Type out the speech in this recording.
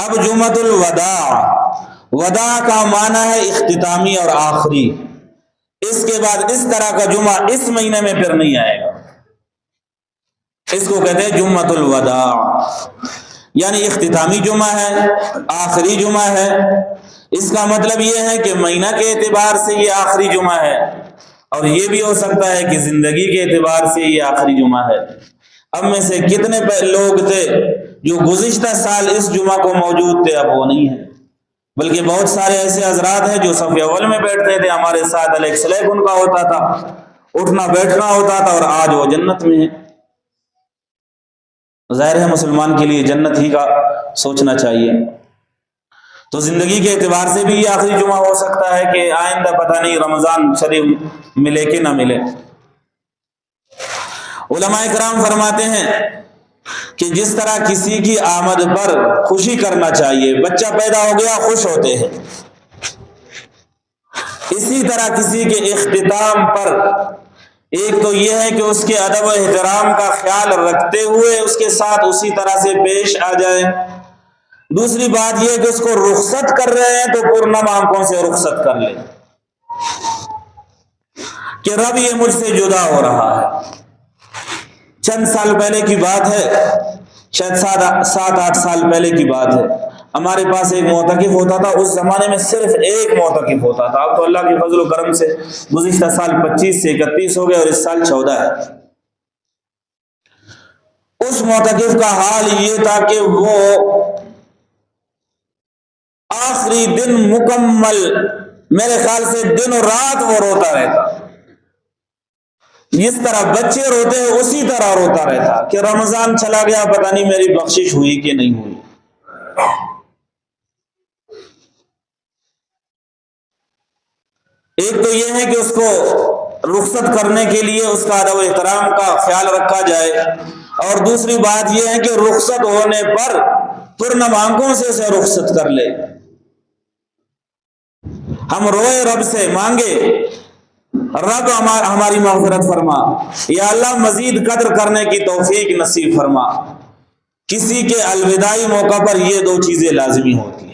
اب جمعۃ الوداع، وداع کا معنی ہے اختتامی اور آخری، اس کے بعد اس طرح کا جمعہ اس مہینے میں پھر نہیں آئے گا، اس کو کہتے ہیں جمعۃ الوداع، یعنی اختتامی جمعہ ہے، آخری جمعہ ہے۔ اس کا مطلب یہ ہے کہ مہینہ کے اعتبار سے یہ آخری جمعہ ہے، اور یہ بھی ہو سکتا ہے کہ زندگی کے اعتبار سے یہ آخری جمعہ ہے۔ اب میں سے کتنے لوگ تھے جو گزشتہ سال اس جمعہ کو موجود تھے، اب وہ نہیں ہے، بلکہ بہت سارے ایسے حضرات ہیں جو صف اول میں بیٹھتے تھے، ہمارے ساتھ الیک سلیک ان کا ہوتا تھا، اٹھنا بیٹھنا ہوتا تھا، اور آج وہ جنت میں ہے۔ ظاہر ہے مسلمان کے لیے جنت ہی کا سوچنا چاہیے۔ تو زندگی کے اعتبار سے بھی یہ آخری جمعہ ہو سکتا ہے کہ آئندہ پتہ نہیں رمضان شریف ملے کہ نہ ملے۔ علماء کرام فرماتے ہیں کہ جس طرح کسی کی آمد پر خوشی کرنا چاہیے، بچہ پیدا ہو گیا خوش ہوتے ہیں، اسی طرح کسی کے اختتام پر ایک تو یہ ہے کہ اس کے ادب و احترام کا خیال رکھتے ہوئے اس کے ساتھ اسی طرح سے پیش آ جائے۔ دوسری بات یہ کہ اس کو رخصت کر رہے ہیں تو پرنم آنکھوں سے رخصت کر لیں کہ رب یہ مجھ سے جدا ہو رہا ہے۔ چند سال پہلے کی بات ہے، شاید 7-8 سال پہلے کی بات ہے، ہمارے پاس ایک معتکف ہوتا تھا۔ اس زمانے میں صرف ایک معتکف ہوتا تھا، اب تو اللہ کے فضل و کرم سے گزشتہ سال 25 سے 31 ہو گئے اور اس سال 14 ہے۔ اس معتکف کا حال یہ تھا کہ وہ آخری دن مکمل، میرے خیال سے دن اور رات وہ روتا رہتا، جس طرح بچے روتے ہیں اسی طرح روتا رہتا کہ رمضان چلا گیا، پتہ نہیں میری بخشش ہوئی کہ نہیں ہوئی۔ ایک تو یہ ہے کہ اس کو رخصت کرنے کے لیے اس کا ادب و احترام کا خیال رکھا جائے، اور دوسری بات یہ ہے کہ رخصت ہونے پر پرنم آنکھوں سے اسے رخصت کر لے۔ ہم روئے رب سے مانگے، رب ہماری مغفرت فرما، یا اللہ مزید قدر کرنے کی توفیق نصیب فرما۔ کسی کے الوداعی موقع پر یہ دو چیزیں لازمی ہوتی ہیں۔